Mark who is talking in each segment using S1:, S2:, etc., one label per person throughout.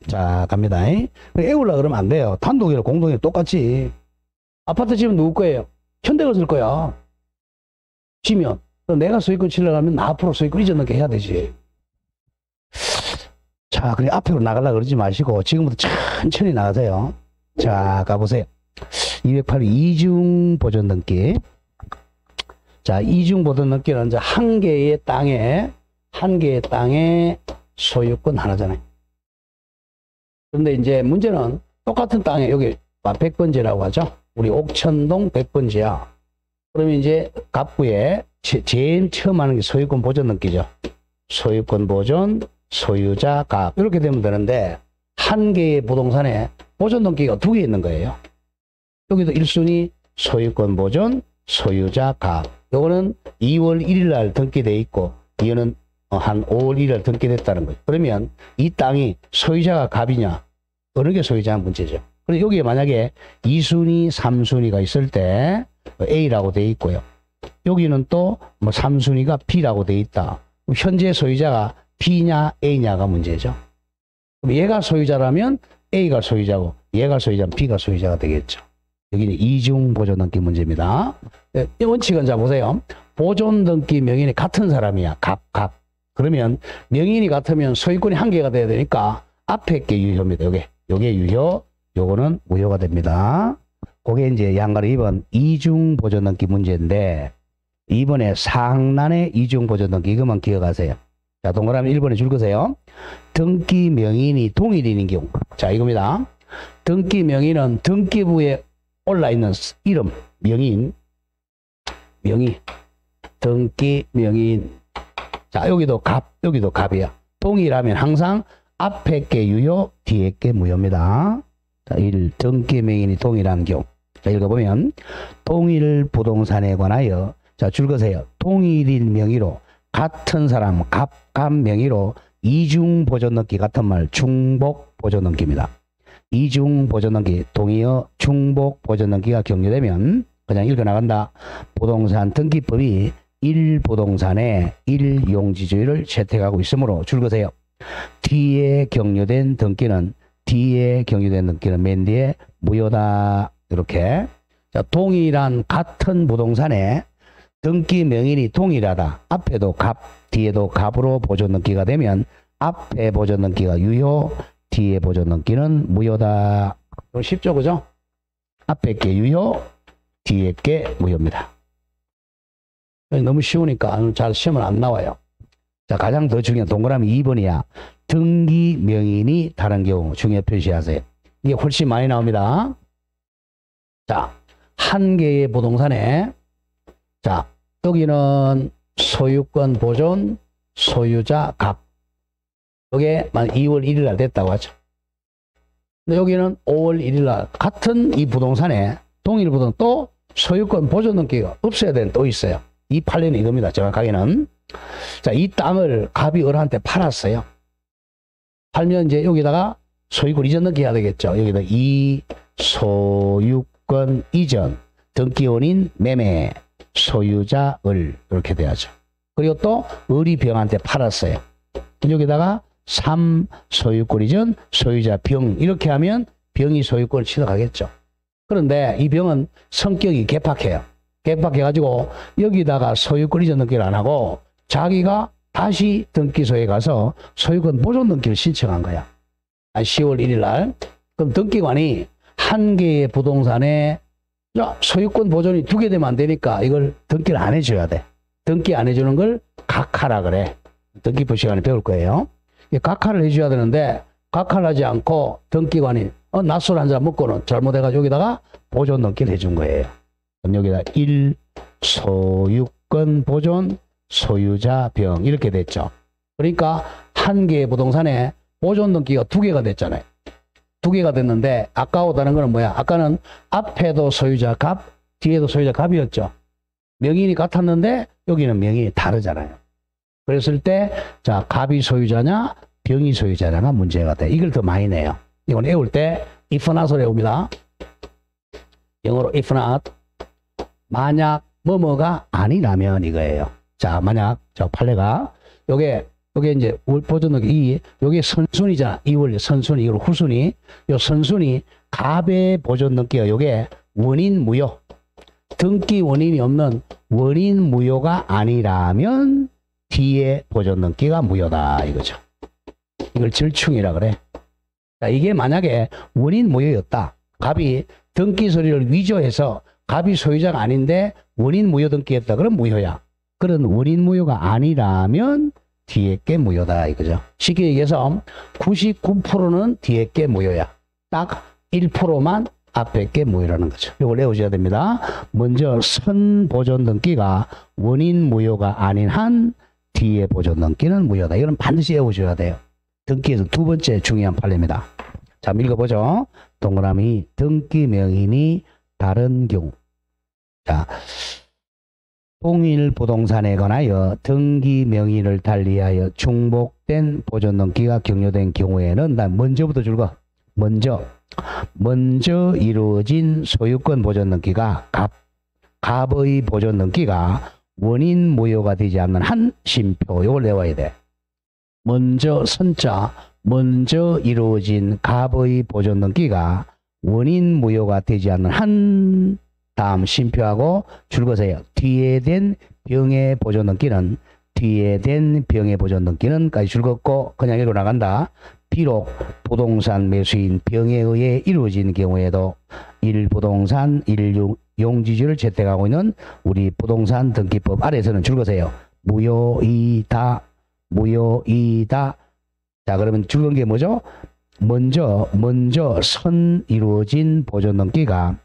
S1: 자, 갑니다. 애우려 그러면 안 돼요. 단독이라 공동이 똑같이. 아파트 집은 누구 거예요? 현대가 쓸 거야. 지면. 그럼 내가 소유권 치려면 나 앞으로 소유권 이전넣게 해야 되지. 자, 그냥 앞으로 나가려고 그러지 마시고 지금부터 천천히 나가세요. 자, 가보세요. 208 이중 보존 등기. 자, 이중 보존 등기는 이제 한 개의 땅에 소유권 하나잖아요. 그런데 이제 문제는 똑같은 땅에 여기 100번지라고 하죠. 우리 옥천동 100번지야. 그러면 이제 갑구에 제일 처음 하는 게 소유권 보존 등기죠. 소유권 보존, 소유자 갑 이렇게 되면 되는데 한 개의 부동산에 보존 등기가 두 개 있는 거예요. 여기도 1순위 소유권 보존, 소유자 갑. 요거는 2월 1일 날 등기돼 있고 이거는 한 5월 1일 날 등기됐다는 거죠. 그러면 이 땅이 소유자가 갑이냐 어느 게 소유자가 문제죠. 그리고 여기에 만약에 2순위, 3순위가 있을 때 A라고 돼 있고요. 여기는 또 뭐 3순위가 B라고 돼 있다. 현재 소유자가 B냐 A냐가 문제죠. 그럼 얘가 소유자라면 A가 소유자고 얘가 소유자면 B가 소유자가 되겠죠. 여기는 이중 보존 등기 문제입니다. 이 원칙은 자 보세요. 보존 등기 명인이 같은 사람이야. 갑. 그러면 명인이 같으면 소유권이 한 개가 돼야 되니까 앞에 게 유효입니다. 요게 유효, 요거는 무효가 됩니다. 그게 이제 양가로 2번 이중 보존 등기 문제인데 이번에 상란의 이중 보존 등기 이것만 기억하세요. 자, 동그라미 1번에 줄 거세요. 등기 명인이 동일인인 경우. 자, 이겁니다. 등기 명인은 등기부에 올라 있는 이름, 명의, 등기 명인. 자, 여기도 갑이야. 동일하면 항상 앞에 게 유효, 뒤에 게 무효입니다. 자, 1. 등기 명인이 동일한 경우. 자, 읽어보면 동일 부동산에 관하여 자, 줄 거세요. 동일인 명의로 같은 사람 갑 명의로 이중 보존 등기 같은 말 중복 보존 등기입니다. 이중 보존 등기 동의어 중복 보존 등기가 격려되면 그냥 읽어 나간다. 부동산 등기법이 1부동산의 1용지주의를 채택하고 있으므로 줄 거세요. 뒤에 격려된 등기는 맨 뒤에 무효다. 이렇게. 자, 동일한 같은 부동산에 등기 명인이 동일하다. 앞에도 갑, 뒤에도 갑으로 보존 등기가 되면 앞에 보존 등기가 유효, 뒤에 보존 등기는 무효다. 쉽죠, 그죠? 앞에 게 유효, 뒤에 게 무효입니다. 너무 쉬우니까 잘 시험은 안 나와요. 자, 가장 더 중요한 동그라미 2번이야. 등기 명인이 다른 경우 중요 표시하세요. 이게 훨씬 많이 나옵니다. 자, 한 개의 부동산에 자, 여기는 소유권 보존, 소유자 갑. 이게 2월 1일 날 됐다고 하죠. 근데 여기는 5월 1일 날 같은 이 부동산에 동일 부동산 또 소유권 보존 등기가 없어야 되는 또 있어요. 이 판례는 이겁니다. 정확하게는. 자, 이 땅을 갑이 을한테 팔았어요. 팔면 이제 여기다가 소유권 이전 등기 해야 되겠죠. 여기다 이 소유권 이전 등기원인 매매 소유자 을 이렇게 돼야죠. 그리고 또 을이 병한테 팔았어요. 여기다가 3 소유권 이전 소유자 병 이렇게 하면 병이 소유권을 취득하겠죠. 그런데 이 병은 성격이 개팍해요. 개팍해가지고 여기다가 소유권 이전 등기를 안 하고 자기가 다시 등기소에 가서 소유권 보존 등기를 신청한 거야. 10월 1일 날. 그럼 등기관이 한 개의 부동산에 소유권 보존이 2개 되면 안 되니까 이걸 등기를 안 해줘야 돼. 등기 안 해주는 걸 각하라 그래. 등기부 시간에 배울 거예요. 각하를 해줘야 되는데 각하를 하지 않고 등기관이 낮술 한잔 먹고는 잘못해가지고 여기다가 보존 등기를 해준 거예요. 그럼 여기다 1 소유권 보존 소유자 병 이렇게 됐죠. 그러니까 한 개의 부동산에 보존 등기가 2개가 됐잖아요. 2개가 됐는데 아까우다는 거는 뭐야? 아까는 앞에도 소유자 갑, 뒤에도 소유자 갑이었죠. 명인이 같았는데 여기는 명인이 다르잖아요. 그랬을 때 자, 갑이 소유자냐 병이 소유자냐가 문제가 돼. 이걸 더 많이 내요. 이건 외울 때 if not을 외웁니다. 영어로 if not. 만약 뭐뭐가 아니라면 이거예요. 자, 만약 저 판례가 요게 요게 이제 보존등기 요게 선순위잖아. 이 원리 선순위, 이걸 후순위. 요 선순위 갑의 보존등기가 요게 원인 무효. 등기 원인이 없는 원인 무효가 아니라면 뒤에 보존등기가 무효다 이거죠. 이걸 절충이라 그래. 자, 이게 만약에 원인 무효였다. 갑이 등기 서류를 위조해서 갑이 소유자가 아닌데 원인 무효 등기했다. 그럼 무효야. 그런 원인 무효가 아니라면 뒤에 게 무효다 이거죠. 쉽게 얘기해서 99%는 뒤에 게 무효야. 딱 1%만 앞에 게 무효라는 거죠. 이걸 외우셔야 됩니다. 먼저 선 보존 등기가 원인 무효가 아닌 한 뒤에 보존 등기는 무효다. 이건 반드시 외우셔야 돼요. 등기에서 두 번째 중요한 판례입니다. 자, 읽어보죠. 동그라미 등기 명인이 다른 경우. 자, 동일 부동산에 관하여 등기 명의를 달리하여 중복된 보존 등기가 격려된 경우에는 난 먼저부터 줄거. 먼저 이루어진 소유권 보존 등기가 갑의 보존 등기가 원인 무효가 되지 않는 한 심표. 이걸 외워야 돼. 먼저 선자 먼저 이루어진 갑의 보존 등기가 원인 무효가 되지 않는 한 다음 심표하고 줄거세요. 뒤에 된 병의 보존 등기는 까지 줄걷고 그냥 읽어 나간다. 비록 부동산 매수인 병에 의해 이루어진 경우에도 1부동산 1용지주를 채택하고 있는 우리 부동산 등기법 아래에서는 줄거세요. 무효이다. 자, 그러면 줄건 게 뭐죠? 먼저 선 이루어진 보존 등기가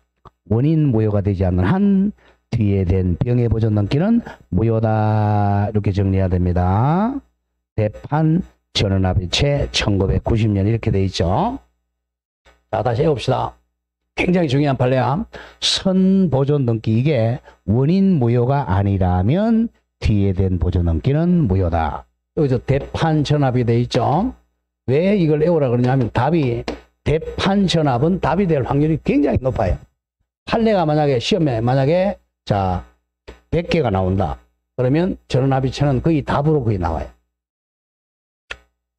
S1: 원인 무효가 되지 않는 한 뒤에 된 병의 보존 등기는 무효다. 이렇게 정리해야 됩니다. 대판 전원합의체 1990년 이렇게 돼 있죠. 자, 다시 해봅시다. 굉장히 중요한 판례야. 선 보존 등기 이게 원인 무효가 아니라면 뒤에 된 보존 등기는 무효다. 여기서 대판 전압이 돼 있죠. 왜 이걸 외우라 그러냐면 대판 전압은 답이 될 확률이 굉장히 높아요. 판례가 만약에 시험에 자 100개가 나온다. 그러면 전원합의체는 거의 답으로 거의 나와요.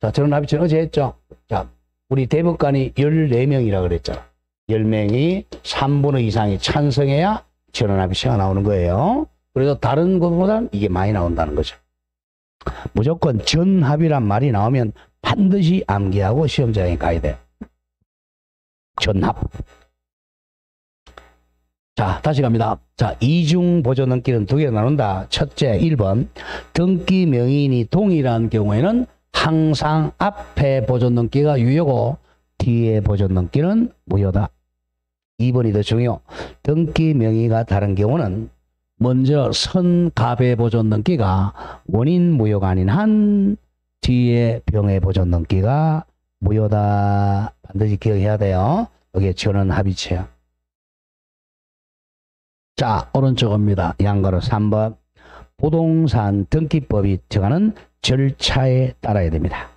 S1: 자, 전원합의체는 어제 했죠. 자, 우리 대법관이 14명이라 그랬잖아. 10명이 3분의 이상이 찬성해야 전원합의체가 나오는 거예요. 그래서 다른 것보다는 이게 많이 나온다는 거죠. 무조건 전합이란 말이 나오면 반드시 암기하고 시험장에 가야 돼요. 전합. 자, 다시 갑니다. 자, 이중 보존 등기는 두 개 나눈다. 첫째, 1번. 등기 명인이 동일한 경우에는 항상 앞에 보존 등기가 유효고 뒤에 보존 등기는 무효다. 2번이 더 중요. 등기 명의가 다른 경우는 먼저 선갑의 보존 등기가 원인 무효가 아닌 한 뒤에 병의 보존 등기가 무효다. 반드시 기억해야 돼요. 여기에 전원 합의체야. 자, 오른쪽입니다. 양가로 3번. 부동산 등기법이 정하는 절차에 따라야 됩니다.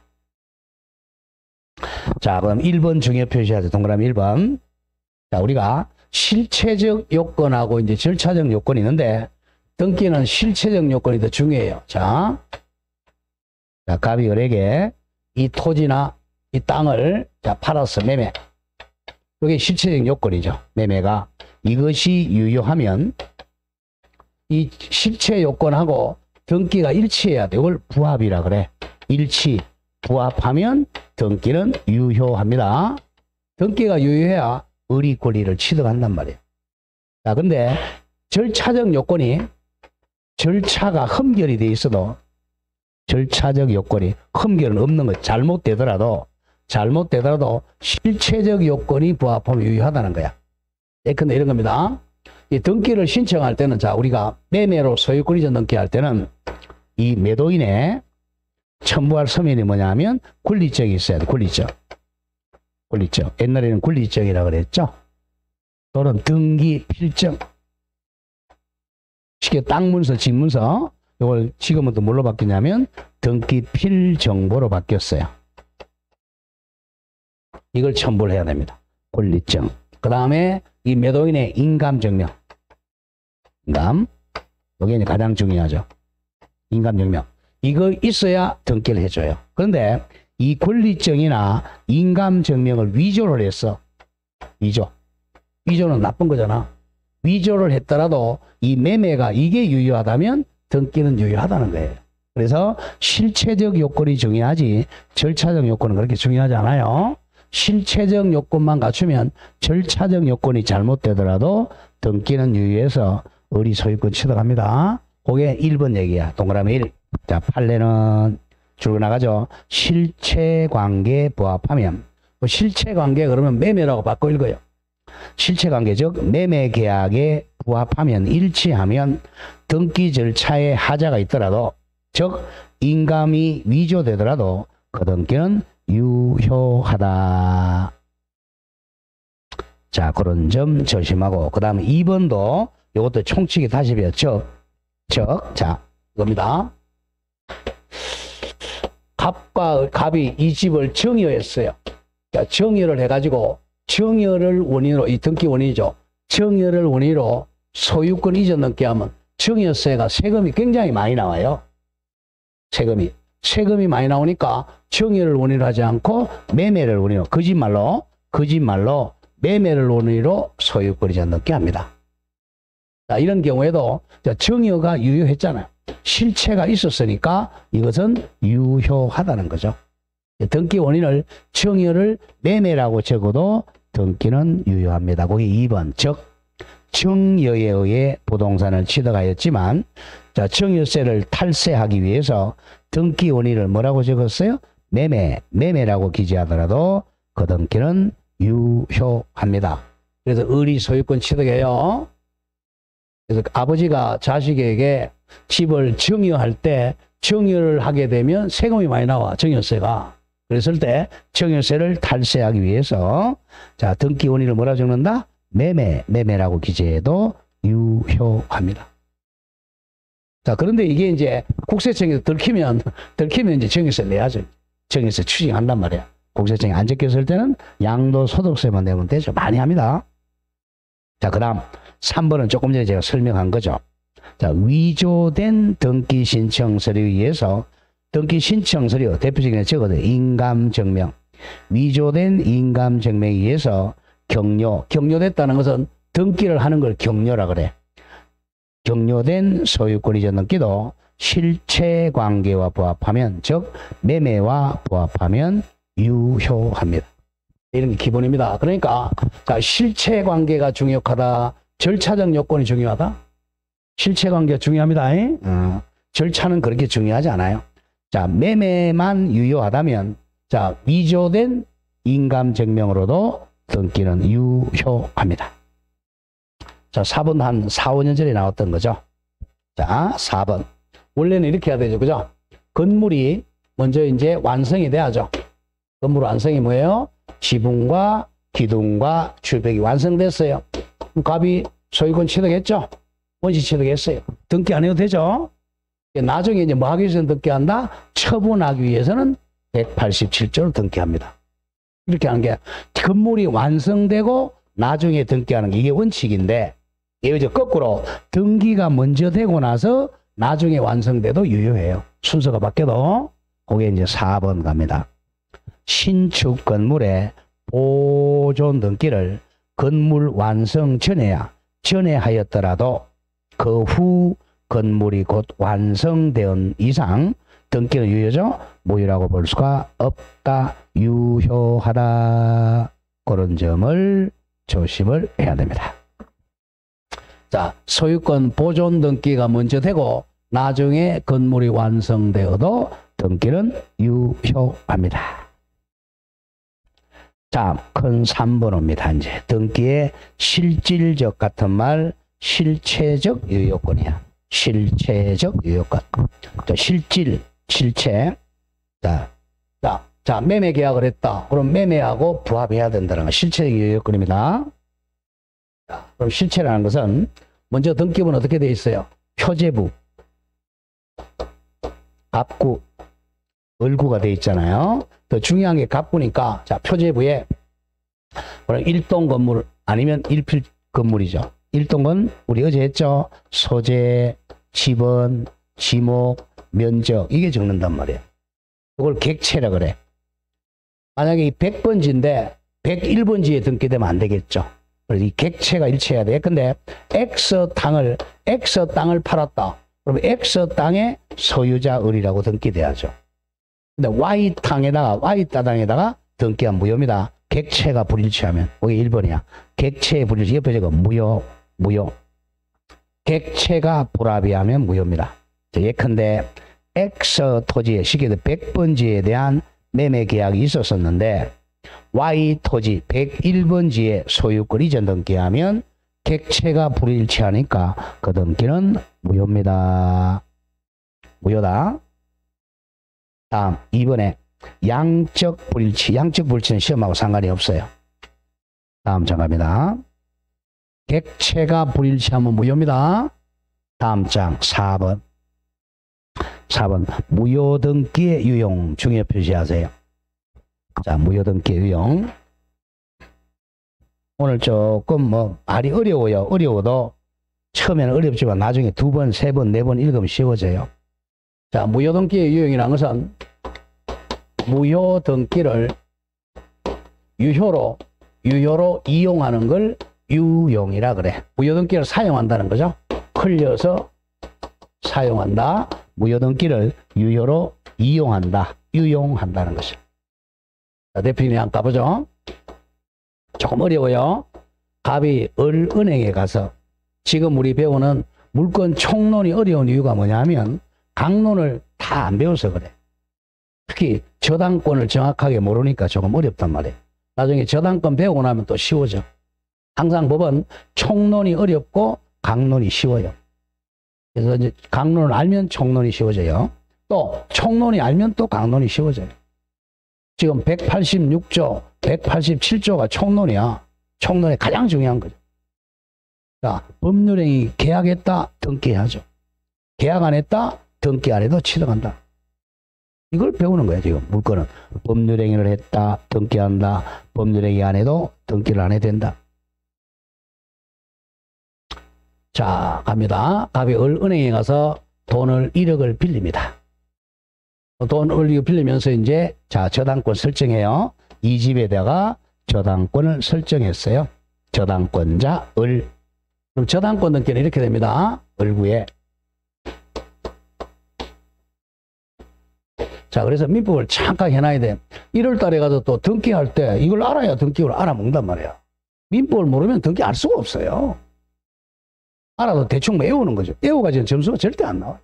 S1: 자, 그럼 1번 중요 표시하죠. 동그라미 1번. 자, 우리가 실체적 요건하고 이제 절차적 요건이 있는데 등기는 실체적 요건이 더 중요해요. 자, 갑이 을에게 이 토지나 이 땅을 팔아서 매매. 이게 실체적 요건이죠. 매매가. 이것이 유효하면 이 실체 요건하고 등기가 일치해야 돼. 이걸 부합이라 그래. 일치. 부합하면 등기는 유효합니다. 등기가 유효해야 의리 권리를 취득한단 말이에요. 자, 근데 절차적 요건이 절차가 흠결이 돼 있어도 절차적 요건이 흠결은 없는 거 잘못되더라도 실체적 요건이 부합하면 유효하다는 거야. 예컨대 이런 겁니다. 이 등기를 신청할 때는 자, 우리가 매매로 소유권 이전 등기할 때는 이 매도인의 첨부할 서면이 뭐냐면 권리증이 있어야 돼. 권리증. 옛날에는 권리증이라고 그랬죠. 또는 등기 필증. 쉽게 땅 문서, 집 문서. 이걸 지금은 또 뭘로 바뀌냐면 등기 필정보로 바뀌었어요. 이걸 첨부를 해야 됩니다. 권리증. 그 다음에 이 매도인의 인감증명. 인감. 이게 이제 가장 중요하죠. 인감증명. 이거 있어야 등기를 해줘요. 그런데 이 권리증이나 인감증명을 위조를 했어. 위조는 나쁜 거잖아. 위조를 했더라도 이 매매가 이게 유효하다면 등기는 유효하다는 거예요. 그래서 실체적 요건이 중요하지 절차적 요건은 그렇게 중요하지 않아요. 실체적 요건만 갖추면 절차적 요건이 잘못되더라도 등기는 유효해서 의리 소유권 취득합니다. 그게 1번 얘기야. 동그라미 1. 자, 판례는 줄고 나가죠. 실체관계에 부합하면. 실체관계 그러면 매매라고 바꿔 읽어요. 실체관계 즉 매매계약에 부합하면 일치하면 등기 절차에 하자가 있더라도 즉 인감이 위조되더라도 그 등기는 유효하다. 자, 그런 점 조심하고 그 다음에 2번도 이것도 총칙이 다시 배웠죠. 자, 이겁니다. 갑이 이 집을 정여했어요. 자, 정여를 해가지고 정여를 원인으로 이 등기 원인이죠. 정여를 원인으로 소유권 이전 등기 하면 정여세가 세금이 굉장히 많이 나와요. 세금이 많이 나오니까 정여를 원인으로 하지 않고 매매를 원인으로 거짓말로 매매를 원인으로 소유권 이전 등기 합니다. 자, 이런 경우에도 정여가 유효했잖아요. 실체가 있었으니까 이것은 유효하다는 거죠. 등기 원인을 정여를 매매라고 적어도 등기는 유효합니다. 거기 2번 즉 정여에 의해 부동산을 취득하였지만 자, 정여세를 탈세하기 위해서 등기 원인을 뭐라고 적었어요? 매매라고 기재하더라도 그 등기는 유효합니다. 그래서 의리 소유권 취득해요. 그래서 아버지가 자식에게 집을 정여할 때 정여를 하게 되면 세금이 많이 나와. 정여세가. 그랬을 때 정여세를 탈세하기 위해서 자, 등기 원인을 뭐라 적는다? 매매라고 기재해도 유효합니다. 자, 그런데 이게 이제 국세청에서 들키면 이제 정여세 내야죠. 정여세 추징한단 말이야. 국세청에 안 적혔을 때는 양도소득세만 내면 되죠. 많이 합니다. 자, 그 다음 3번은 조금 전에 제가 설명한 거죠. 자, 위조된 등기 신청 서류에 의해서 등기 신청 서류 대표적인 게 적어도 인감증명. 위조된 인감증명에 의해서 경료됐다는 것은 등기를 하는 걸 경료라 그래. 경료된 소유권 이전 등기도 실체관계와 부합하면 즉 매매와 부합하면 유효합니다. 이런 게 기본입니다. 그러니까 자, 실체관계가 중요하다. 절차적 요건이 중요하다. 실체관계가 중요합니다. 절차는 그렇게 중요하지 않아요. 자, 매매만 유효하다면 자, 위조된 인감증명으로도 등기는 유효합니다. 자, 4번 한 4, 5년 전에 나왔던 거죠. 자, 4번. 원래는 이렇게 해야 되죠. 그죠? 건물이 먼저 이제 완성이 돼야죠. 건물 완성이 뭐예요? 지붕과 기둥과 출벽이 완성됐어요. 갑이 소유권 취득했죠? 원시 취득했어요. 등기 안 해도 되죠? 나중에 이제 뭐 하기 위해서는 등기한다? 처분하기 위해서는 187조를 등기합니다. 이렇게 하는 게 건물이 완성되고 나중에 등기하는 게 이게 원칙인데 이게 이제 거꾸로 등기가 먼저 되고 나서 나중에 완성돼도 유효해요. 순서가 바뀌어도. 그게 이제 4번 갑니다. 신축 건물의 보존 등기를 건물 완성 전에 하였더라도 그 후 건물이 곧 완성된 이상 등기는 유효죠. 무효라고 볼 수가 없다. 유효하다. 그런 점을 조심을 해야 됩니다. 자, 소유권 보존 등기가 먼저 되고 나중에 건물이 완성되어도 등기는 유효합니다. 자, 큰 3번 옵니다. 이제 등기의 실질적 같은 말 실체적 유효권이야. 실체적 유효권. 자, 실체. 자, 매매 계약을 했다. 그럼 매매하고 부합해야 된다는 거 실체적 유효권입니다. 자, 그럼 실체라는 것은 먼저 등기부는 어떻게 되어 있어요? 표제부, 갑구, 을구가 되어 있잖아요. 더 중요한 게 갑구니까 자, 표제부에 1동 건물 아니면 1필 건물이죠. 1동은 우리 어제 했죠. 소재, 지번, 지목, 면적 이게 적는단 말이에요. 그걸 객체라 그래. 만약에 이 100번지인데 101번지에 등기되면 안 되겠죠. 그래서 이 객체가 일치해야 돼. 근데 X 땅을 팔았다. 그러면 X 땅의 소유자 을이라고 등기돼야죠. 근데 Y 땅에다가 등기한 무효입니다. 객체가 불일치하면. 거기 1번이야. 객체의 불일치. 옆에 저거 무효. 객체가 불합의하면 무효입니다. 예컨대 X 토지의 시기의 100번지에 대한 매매 계약이 있었었는데 Y 토지 101번지에 소유권 이전 등기하면 객체가 불일치하니까 그 등기는 무효입니다. 무효다. 다음 2번에 양적 불일치는 시험하고 상관이 없어요. 다음 장 갑니다. 객체가 불일치하면 무효입니다. 다음 장 4번 무효등기의 유용 중요 표시하세요. 자, 무효등기의 유용. 오늘 조금 말이 어려워요. 어려워도 처음에는 어렵지만 나중에 2번, 3번, 4번 읽으면 쉬워져요. 자, 무효등기의 유용이라는 것은 무효등기를 유효로 이용하는 걸 유용이라 그래. 무효등기를 사용한다는 거죠. 흘려서 사용한다. 무효등기를 유효로 이용한다. 유용한다는 것이죠. 자, 대표님 한번 가보죠. 조금 어려워요. 갑이 을은행에 가서 지금 우리 배우는 물건 총론이 어려운 이유가 뭐냐면 강론을 다 안 배워서 그래. 특히 저당권을 정확하게 모르니까 조금 어렵단 말이에요. 나중에 저당권 배우고 나면 또 쉬워져. 항상 법은 총론이 어렵고 강론이 쉬워요. 그래서 이제 강론을 알면 총론이 쉬워져요. 또 총론이 알면 또 강론이 쉬워져요. 지금 186조, 187조가 총론이야. 총론이 가장 중요한 거죠. 자, 법률행위 계약했다, 등기해야죠. 계약 안 했다, 등기 안 해도 취득한다. 이걸 배우는 거예요, 지금. 물건은. 법률행위를 했다, 등기한다. 법률행위 안 해도 등기를 안 해야 된다. 자, 갑니다. 갑이 을은행에 가서 돈을 1억을 빌립니다. 돈을 빌리면서 이제, 자, 저당권 설정해요. 이 집에다가 저당권을 설정했어요. 저당권자 을. 그럼 저당권 등기는 이렇게 됩니다. 을구에. 자, 그래서 민법을 잠깐 해놔야 돼. 1월 달에 가서 또 등기할 때 이걸 알아야 등기를 알아먹는단 말이야. 민법을 모르면 등기 알 수가 없어요. 알아도 대충 외우는 거죠. 외워가지고 점수가 절대 안 나와요.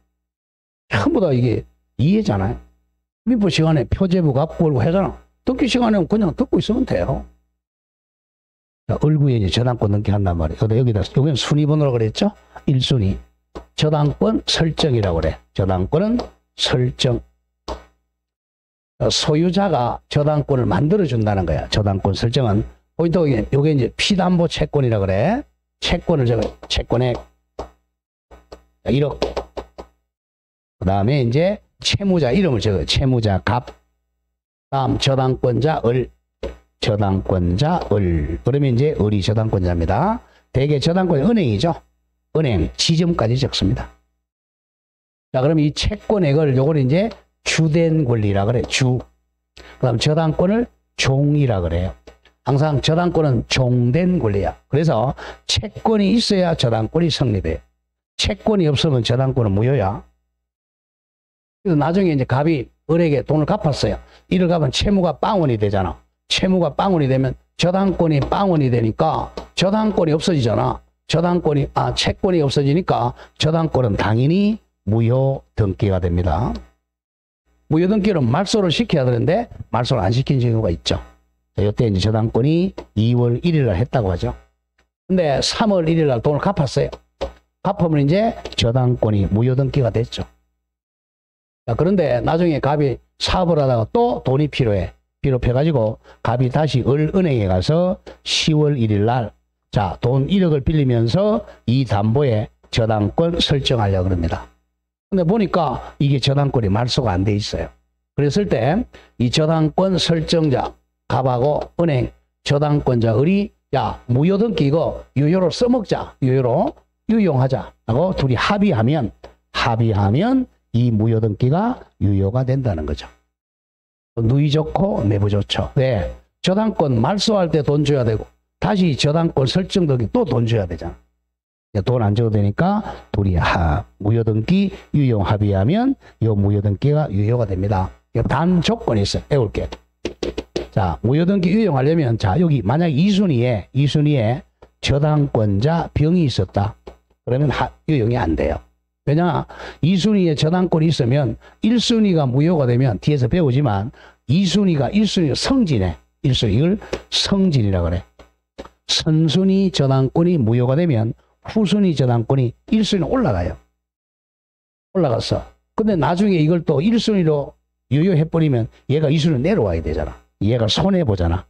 S1: 전부 다 이게 이해잖아요. 민법 시간에 표제부 갖고 올고 하잖아. 등기 시간에 그냥 듣고 있으면 돼요. 자, 을구에 이제 저당권 등기한단 말이에요. 여기다, 여기는 순위번호라고 그랬죠? 1순위. 저당권 설정이라고 그래. 저당권은 설정. 소유자가 저당권을 만들어준다는 거야. 저당권 설정은. 포인트가 요게 이제 피담보 채권이라 그래. 채권을 채권액 1억. 그 다음에 이제 채무자 이름을 적어요. 채무자 갑. 다음 저당권자 을. 저당권자 을. 그러면 이제 을이 저당권자입니다. 대개 저당권이 은행이죠. 은행 지점까지 적습니다. 자, 그럼 이 채권액을 요걸 이제 주된 권리라 그래. 주. 그 다음 저당권을 종이라 그래요. 항상 저당권은 종된 권리야. 그래서 채권이 있어야 저당권이 성립해요. 채권이 없으면 저당권은 무효야. 그래서 나중에 이제 갑이 을에게 돈을 갚았어요. 이를 갚으면 채무가 빵원이 되잖아. 채무가 빵원이 되면 저당권이 빵원이 되니까 저당권이 없어지잖아. 채권이 없어지니까 저당권은 당연히 무효 등기가 됩니다. 무효 등기는 말소를 시켜야 되는데 말소를 안 시킨 경우가 있죠. 이때 이제 저당권이 2월 1일 날 했다고 하죠. 근데 3월 1일 날 돈을 갚았어요. 갚으면 이제 저당권이 무효 등기가 됐죠. 자, 그런데 나중에 갑이 사업을 하다가 또 돈이 필요해가지고 갑이 다시 을은행에 가서 10월 1일 날 자, 돈 1억을 빌리면서 이 담보에 저당권 설정하려고 그럽니다. 근데 보니까 이게 저당권이 말소가 안 돼 있어요. 그랬을 때 이 저당권 설정자 갑하고 은행 저당권자 을이 야, 무효 등기 이거 유효로 써먹자. 유효로 유용하자. 하고 둘이 합의하면 이 무효등기가 유효가 된다는 거죠. 누이 좋고 내부 좋죠. 왜? 저당권 말소할 때 돈 줘야 되고 다시 저당권 설정되기 또 돈 줘야 되잖아. 돈 안 줘도 되니까 둘이 무효등기 유용 합의하면 이 무효등기가 유효가 됩니다. 단 조건이 있어요. 외울게. 자, 무효등기 유용하려면 자 여기 만약 2순위에 저당권자 병이 있었다. 그러면 유용이 안 돼요. 왜냐 2순위에 저당권이 있으면 1순위가 무효가 되면 뒤에서 배우지만 1순위 성진해. 1순위 이걸 성진이라 그래. 선순위 저당권이 무효가 되면 후순위 저당권이 1순위로 올라가요. 올라갔어. 근데 나중에 이걸 또 1순위로 유효해버리면 얘가 2순위로 내려와야 되잖아. 얘가 손해보잖아.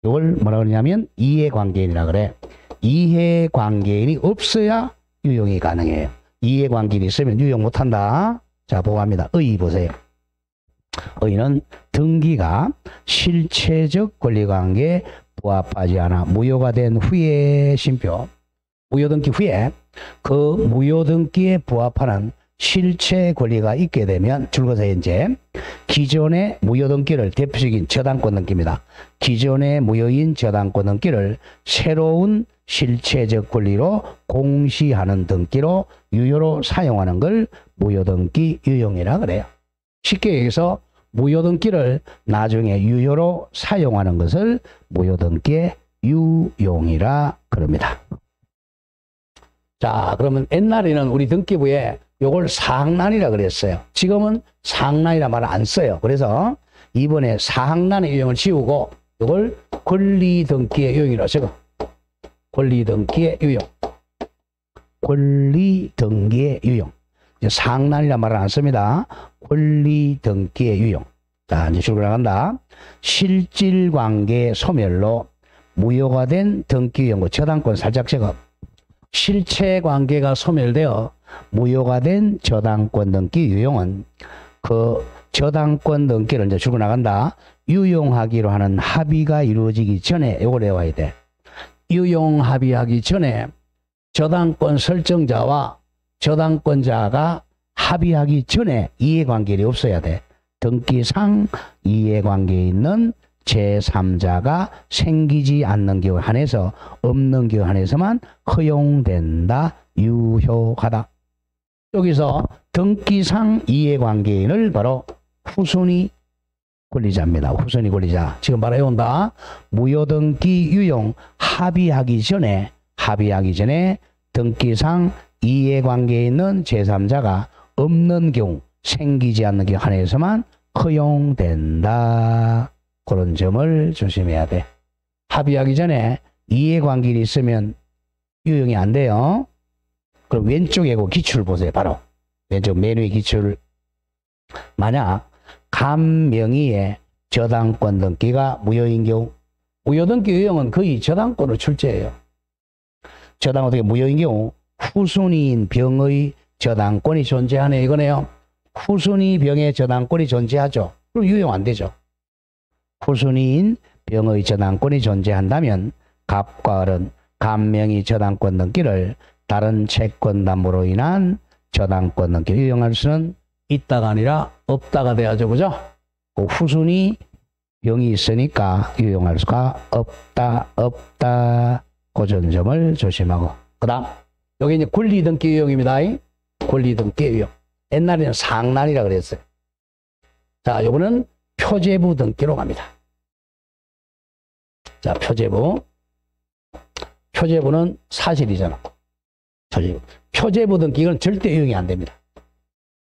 S1: 이걸 뭐라 그러냐면 이해관계인이라 그래. 이해관계인이 없어야 유용이 가능해요. 이해관계인이 있으면 유용 못한다. 자, 보고 합니다. 의 보세요. 의는 등기가 실체적 권리관계에 부합하지 않아 무효가 된 후에 심표. 무효등기 후에 그 무효등기에 부합하는 실체 권리가 있게 되면 줄거서 이제 기존의 무효등기를 대표적인 저당권 등기입니다. 기존의 무효인 저당권 등기를 새로운 실체적 권리로 공시하는 등기로 유효로 사용하는 걸 무효등기 유용이라 그래요. 쉽게 얘기해서 무효등기를 나중에 유효로 사용하는 것을 무효등기의 유용이라 그럽니다. 자, 그러면 옛날에는 우리 등기부에 요걸 사항란이라 그랬어요. 지금은 사항란이라 말을 안 써요. 그래서 이번에 사항란의 유형을 지우고 요걸 권리등기의 유형이라고 적어. 권리등기의 유형. 권리등기의 유형. 사항란이라 말을 안 씁니다. 권리등기의 유형. 자, 이제 줄고 나간다. 실질관계 소멸로 무효가 된 등기 유형, 저당권 살짝 적어. 실체관계가 소멸되어 무효가 된 저당권 등기 유용은 그 저당권 등기를 이제 줄고 나간다. 유용하기로 하는 합의가 이루어지기 전에 요걸 외워야 돼. 유용 합의하기 전에 저당권 설정자와 저당권자가 합의하기 전에 이해관계일이 없어야 돼. 등기상 이해관계에 있는 제3자가 생기지 않는 경우에 한해서 없는 경우에 한해서만 허용된다. 유효하다. 여기서 등기상 이해관계인을 바로 후순위 권리자입니다. 후순위 권리자. 지금 바로 외운다. 무효등기 유용 합의하기 전에 등기상 이해관계에 있는 제3자가 없는 경우 생기지 않는 경우 한해서만 허용된다. 그런 점을 조심해야 돼. 합의하기 전에 이해관계가 있으면 유용이 안 돼요. 그럼 왼쪽에 그 기출 보세요. 바로 왼쪽 메뉴의 기출. 만약 감명의의 저당권 등기가 무효인 경우, 무효등기 유형은 거의 저당권을 출제해요. 저당권 등기 무효인 경우 후순위인 병의 저당권이 존재하네 이거네요. 후순위 병의 저당권이 존재하죠. 그럼 유용 안 되죠. 후순위인 병의 저당권이 존재한다면 갑과 을은 감명의 저당권 등기를 다른 채권담보로 인한 저당권 등기 유용할 수는 있다가 아니라 없다가 돼야죠. 그죠? 그 후순위 병이 있으니까 유용할 수가 없다. 그 점을 조심하고. 그 다음 여기 이제 권리등기 유형입니다. 권리등기 유형. 옛날에는 상란이라 그랬어요. 자, 요거는 표제부 등기로 갑니다. 자, 표제부는 사실이잖아. 표제부 등기는 절대 유용이 안 됩니다.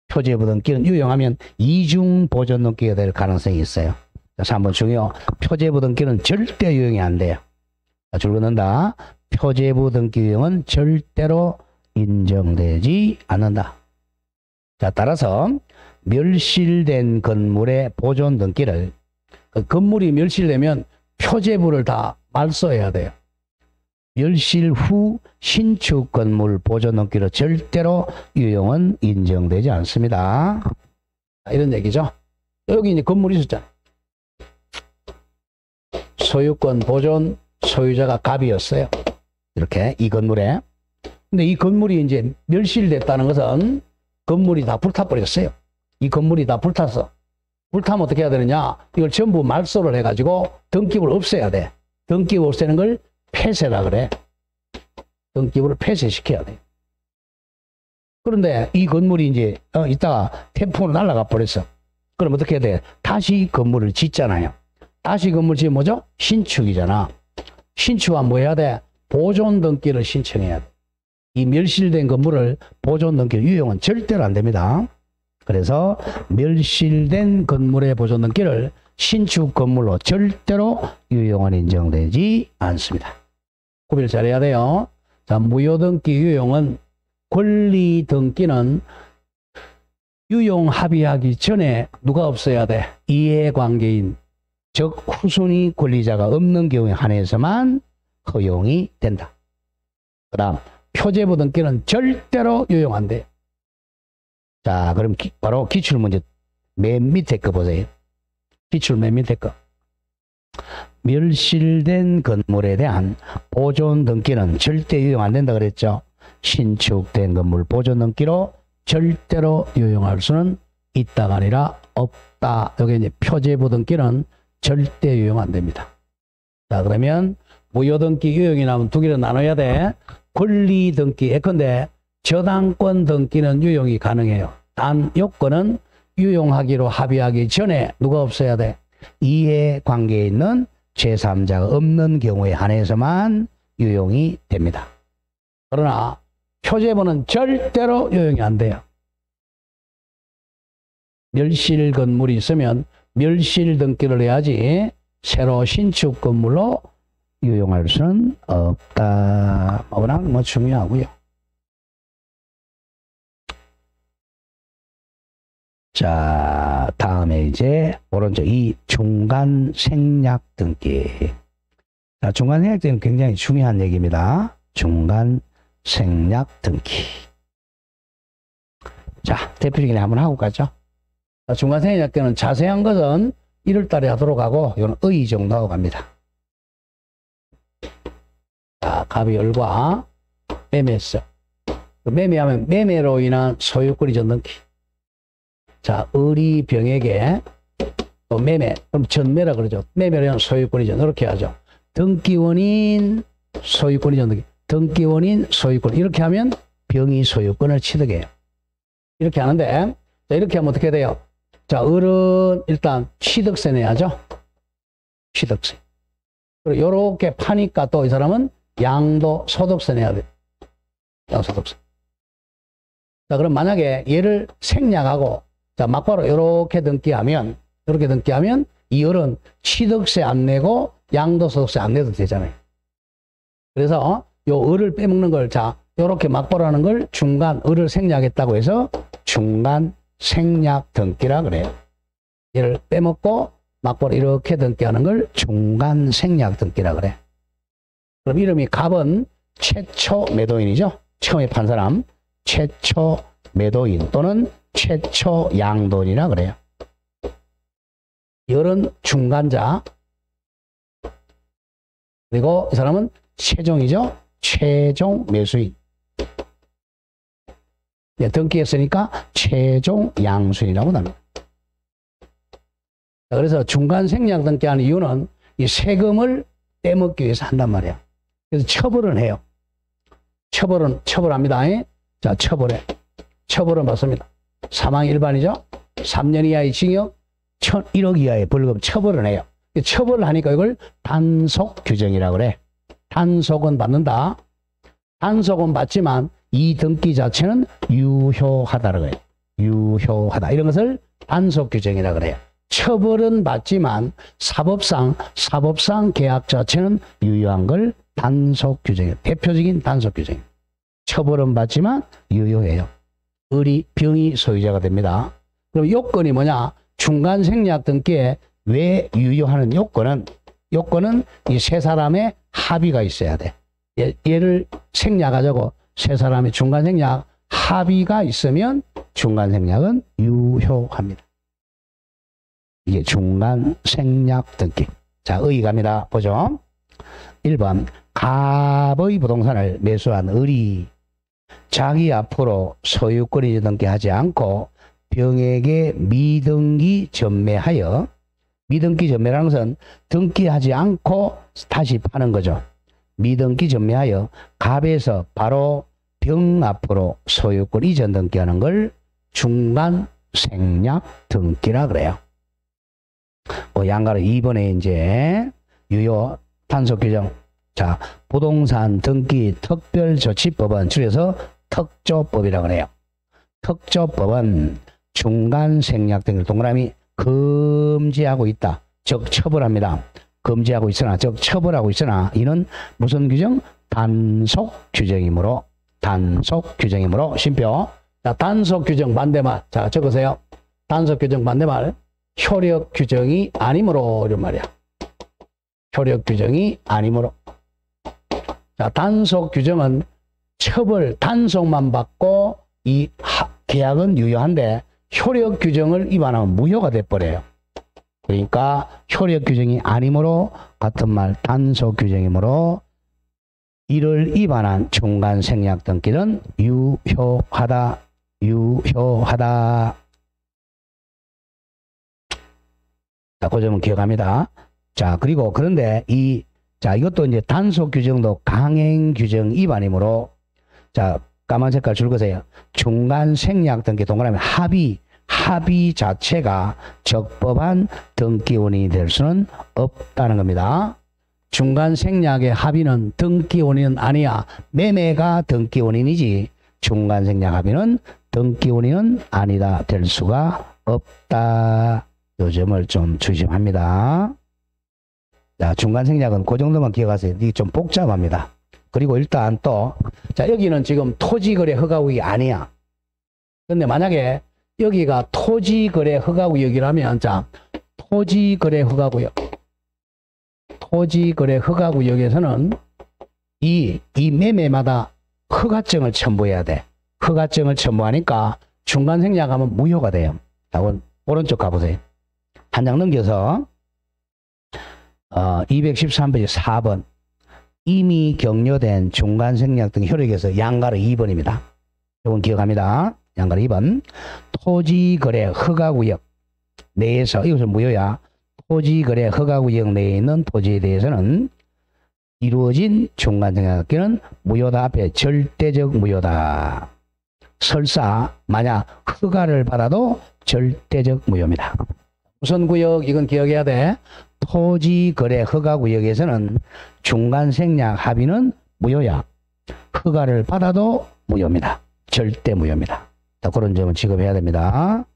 S1: 표제부 등기는 유용하면 이중 보존 등기가 될 가능성이 있어요. 그래서 한번 중요. 표제부 등기는 절대 유용이 안 돼요. 줄 긋는다. 표제부 등기 유용은 절대로 인정되지 않는다. 자, 따라서 멸실된 건물의 보존 등기를, 그 건물이 멸실되면 표제부를 다 말소해야 돼요. 멸실 후 신축 건물 보존 등기로 절대로 유용은 인정되지 않습니다. 이런 얘기죠. 여기 이제 건물이 있었잖아. 소유권 보존 소유자가 갑이었어요. 이렇게 이 건물에. 근데 이 건물이 이제 멸실됐다는 것은 건물이 다 불타버렸어요. 이 건물이 다 불탔어. 불타면 어떻게 해야 되느냐? 이걸 전부 말소를 해가지고 등기부를 없애야 돼. 등기부 없애는 걸 폐쇄라 그래. 등기부를 폐쇄시켜야 돼. 그런데 이 건물이 이제 이따가 태풍으로 날아가 버렸어. 그럼 어떻게 해야 돼? 다시 건물을 짓잖아요. 다시 건물 지으면 뭐죠? 신축이잖아. 신축하면 뭐 해야 돼? 보존 등기를 신청해야 돼. 이 멸실된 건물을 보존 등기 유용은 절대로 안 됩니다. 그래서 멸실된 건물의 보존 등기를 신축 건물로 절대로 유용은 인정되지 않습니다. 구별 잘해야 돼요. 자, 무효 등기 유용은 권리 등기는 유용 합의하기 전에 누가 없어야 돼? 이해관계인, 즉 후순위 권리자가 없는 경우에 한해서만 허용이 된다. 그 다음 표제부 등기는 절대로 유용 안 돼. 자, 그럼 바로 기출문제 맨 밑에 거 보세요. 기출 맨 밑에 거. 멸실된 건물에 대한 보존 등기는 절대 유용 안 된다 그랬죠. 신축된 건물 보존 등기로 절대로 유용할 수는 있다가 아니라 없다. 여기 이제 표제부 등기는 절대 유용 안 됩니다. 자, 그러면 무효 등기 유용이 나오면 두 개를 나눠야 돼. 권리 등기, 예컨대 저당권 등기는 유용이 가능해요. 단 요건은 유용하기로 합의하기 전에 누가 없어야 돼? 이해관계에 있는 제3자가 없는 경우에 한해서만 유용이 됩니다. 그러나 표제부는 절대로 유용이 안 돼요. 멸실 건물이 있으면 멸실 등기를 해야지 새로 신축 건물로 유용할 수는 없다. 워낙 뭐 중요하고요. 자, 다음에 이제 오른쪽 이 중간 생략 등기. 자, 중간 생략 등기는 굉장히 중요한 얘기입니다. 중간 생략 등기. 자, 대표적인 예 한번 하고 가죠. 자, 중간 생략 등기는 자세한 것은 1월 달에 하도록 하고 이건 의 정도 하고 갑니다. 자, 갑이 을과 매매했어. 매매하면 매매로 인한 소유권 이전 등기. 자, 을이 병에게 또 매매, 그럼 전매라 그러죠. 매매로 인한 소유권 이전 이렇게 하죠. 등기원인 소유권 이전 등기. 등기원인 소유권 이렇게 하면 병이 소유권을 취득해요. 이렇게 하는데 자, 이렇게 하면 어떻게 돼요? 자, 을은 일단 취득세 내야죠. 취득세. 그리고 요렇게 파니까 또 이 사람은 양도 소득세 내야 돼. 양소득세. 자, 그럼 만약에 얘를 생략하고 자, 막바로 요렇게 등기하면 이 을은 취득세 안 내고 양도소득세 안 내도 되잖아요. 그래서 요 을을 빼먹는 걸 자, 요렇게 막바로 하는 걸 중간 을을 생략했다고 해서 중간 생략 등기라 그래요. 얘를 빼먹고 막바로 이렇게 등기하는 걸 중간 생략 등기라 그래. 그럼 이름이 갑은 최초 매도인이죠. 처음에 판 사람 최초 매도인 또는 최초 양도인이라 그래요. 열은 중간자. 그리고 이 사람은 최종이죠. 최종 매수인. 네, 등기했으니까 최종 양수인이라고 합니다. 그래서 중간 생략 등기하는 이유는 이 세금을 떼먹기 위해서 한단 말이야. 그래서 처벌은 해요. 처벌합니다. 자, 처벌은 받습니다. 사망 일반이죠. 3년 이하의 징역, 1억 이하의 벌금 처벌을 해요. 처벌을 하니까 이걸 단속 규정이라고 그래. 단속은 받는다. 단속은 받지만 이 등기 자체는 유효하다라고 해요. 유효하다. 이런 것을 단속 규정이라고 그래요. 처벌은 받지만 사법상 계약 자체는 유효한 걸 단속 규정이에요. 대표적인 단속 규정. 처벌은 받지만 유효해요. 을이 병이 소유자가 됩니다. 그럼 요건이 뭐냐? 중간 생략 등기에 왜 유효하는 요건은 이 세 사람의 합의가 있어야 돼. 얘를 생략하자고 세 사람의 중간 생략 합의가 있으면 중간 생략은 유효합니다. 이게 중간 생략 등기. 자, 의 갑니다. 보죠. 1번 갑의 부동산을 매수한 을이 자기 앞으로 소유권이 등기하지 않고 병에게 미등기 전매하여, 미등기 전매라는 것은 등기하지 않고 다시 파는 거죠. 미등기 전매하여 갑에서 바로 병 앞으로 소유권 이전 등기하는 걸 중간 생략 등기라 그래요. 양가로 2번에 이제 유효 단속 규정. 자, 부동산 등기 특별조치법은 줄여서 특조법이라 그래요. 특조법은 중간 생략 등기를 동그라미 금지하고 있다. 즉 처벌합니다. 금지하고 있으나, 즉 처벌하고 있으나, 이는 무슨 규정? 단속 규정이므로, 단속 규정이므로, 심표. 자, 단속 규정 반대말. 자, 적으세요. 단속 규정 반대말. 효력 규정이 아니므로, 이런 말이야. 효력 규정이 아니므로. 자, 단속 규정은 처벌, 단속만 받고 이 계약은 유효한데 효력 규정을 위반하면 무효가 돼버려요. 그러니까 효력 규정이 아니므로 같은 말 단속 규정이므로 이를 위반한 중간 생략 등기는 유효하다. 유효하다. 자, 그 점은 기억합니다. 자, 그리고 그런데 이것도 이제 단속 규정도 강행 규정 위반이므로, 자, 까만 색깔 줄 거세요. 중간 생략 등기 동그라미 합의 자체가 적법한 등기 원인이 될 수는 없다는 겁니다. 중간 생략의 합의는 등기 원인은 아니야. 매매가 등기 원인이지 중간 생략 합의는 등기 원인은 아니다. 될 수가 없다. 요 점을 좀 조심합니다. 자, 중간 생략은 그 정도만 기억하세요. 이게 좀 복잡합니다. 그리고 일단 또, 자, 여기는 지금 토지거래 허가구역이 아니야. 근데 만약에 여기가 토지거래 허가구역이라면, 자, 토지거래 허가구역. 토지거래 허가구역에서는 이 매매마다 허가증을 첨부해야 돼. 허가증을 첨부하니까 중간 생략하면 무효가 돼요. 자, 오른쪽 가보세요. 한 장 넘겨서 213페이지 4번. 이미 격려된 중간 생략 등 효력에서 양가로 2번입니다. 이건 기억합니다. 양가로 2번. 토지거래 허가구역 내에서, 이것은 무효야. 토지거래 허가구역 내에 있는 토지에 대해서는 이루어진 중간 생략은 무효다. 앞에 절대적 무효다. 설사 만약 허가를 받아도 절대적 무효입니다. 무슨 구역? 이건 기억해야 돼. 토지거래 허가구역에서는 중간 생략 합의는 무효야. 허가를 받아도 무효입니다. 절대 무효입니다. 자, 그런 점은 지급해야 됩니다.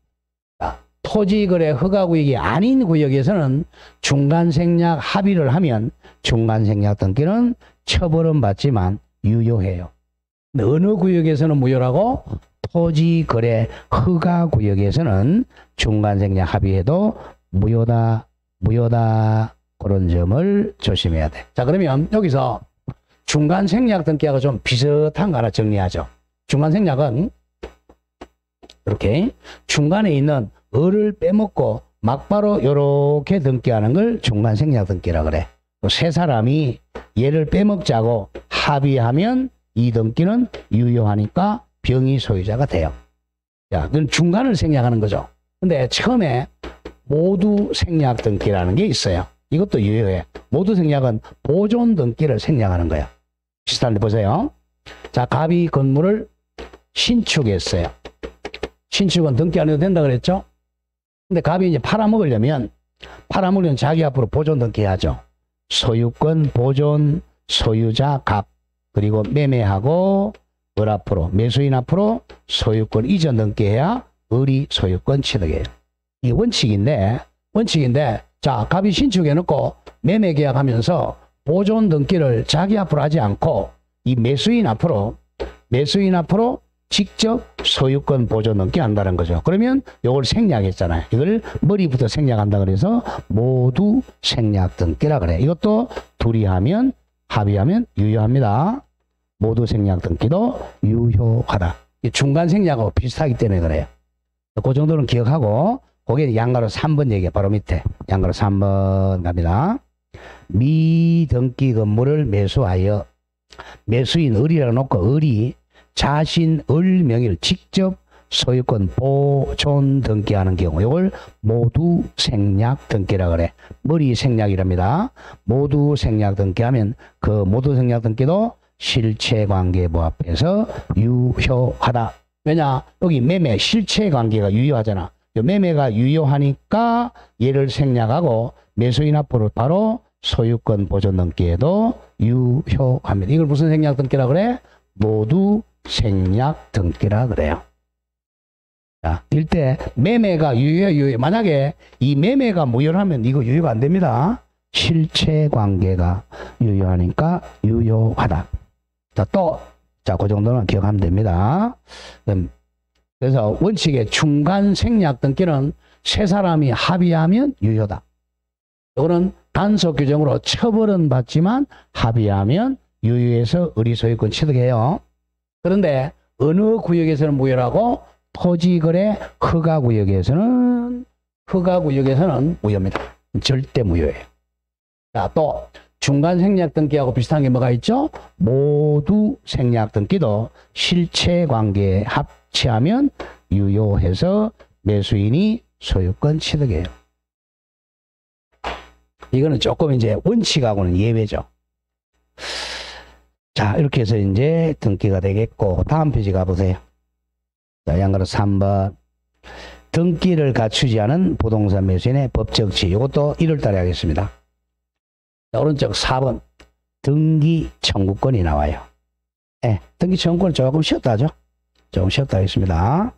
S1: 자, 토지거래 허가구역이 아닌 구역에서는 중간 생략 합의를 하면 중간 생략 등기는 처벌은 받지만 유효해요. 근데 어느 구역에서는 무효라고? 토지거래 허가구역에서는 중간 생략 합의해도 무효다. 그런 점을 조심해야 돼. 자, 그러면 여기서 중간 생략 등기하고 좀 비슷한 거 하나 정리하죠. 중간 생략은 이렇게 중간에 있는 을을 빼먹고 막바로 이렇게 등기하는 걸 중간 생략 등기라 그래. 또 세 사람이 얘를 빼먹자고 합의하면 이 등기는 유효하니까 병이 소유자가 돼요. 자, 그건 중간을 생략하는 거죠. 근데 처음에 모두 생략 등기라는 게 있어요. 이것도 유효해. 모두 생략은 보존 등기를 생략하는 거야. 비슷한데 보세요. 자, 갑이 건물을 신축했어요. 신축은 등기 안 해도 된다 그랬죠? 근데 갑이 이제 팔아먹으려면 자기 앞으로 보존 등기해야죠. 소유권 보존 소유자 갑, 그리고 매매하고 을 앞으로, 매수인 앞으로 소유권 이전 등기해야 을이 소유권 취득해요. 이 원칙인데, 자, 갑이 신축해놓고 매매 계약하면서 보존 등기를 자기 앞으로 하지 않고 이 매수인 앞으로 직접 소유권 보존 등기 한다는 거죠. 그러면 이걸 생략했잖아요. 이걸 머리부터 생략한다 그래서 모두 생략 등기라 그래. 이것도 둘이 하면, 합의하면 유효합니다. 모두 생략 등기도 유효하다. 중간 생략하고 비슷하기 때문에 그래요. 그 정도는 기억하고, 거기에 양가로 3번 얘기해. 바로 밑에 양가로 3번 갑니다. 미등기 건물을 매수하여 매수인 을이라고 놓고 을이 자신의 명의를 직접 소유권 보존 등기하는 경우 이걸 모두 생략 등기라 그래. 머리 생략이랍니다. 모두 생략 등기하면 그 모두 생략 등기도 실체관계 부합해서 유효하다. 왜냐? 여기 매매 실체관계가 유효하잖아. 매매가 유효하니까 얘를 생략하고 매수인 앞으로 바로 소유권 보존 등기에도 유효합니다. 이걸 무슨 생략 등기라 그래? 모두 생략 등기라 그래요. 자, 일대 매매가 유효. 만약에 이 매매가 무효하면 이거 유효가 안 됩니다. 실체관계가 유효하니까 유효하다. 자, 또, 자, 그 정도는 기억하면 됩니다. 그래서 원칙의 중간 생략 등기는 세 사람이 합의하면 유효다. 이거는 단속 규정으로 처벌은 받지만 합의하면 유효해서 의리소유권 취득해요. 그런데 어느 구역에서는 무효라고? 토지거래 허가구역에서는 무효입니다. 절대 무효예요. 자, 또 중간 생략 등기하고 비슷한 게 뭐가 있죠? 모두 생략 등기도 실체관계에 합치하면 유효해서 매수인이 소유권 취득해요. 이거는 조금 이제 원칙하고는 예외죠. 자, 이렇게 해서 이제 등기가 되겠고, 다음 페이지 가보세요. 자, 양가로 3번. 등기를 갖추지 않은 부동산 매수인의 법적 지위. 이것도 1월 달에 하겠습니다. 자, 오른쪽 4번. 등기 청구권이 나와요. 예, 등기 청구권 조금 쉬었다 하죠. 조금 쉬었다 하겠습니다.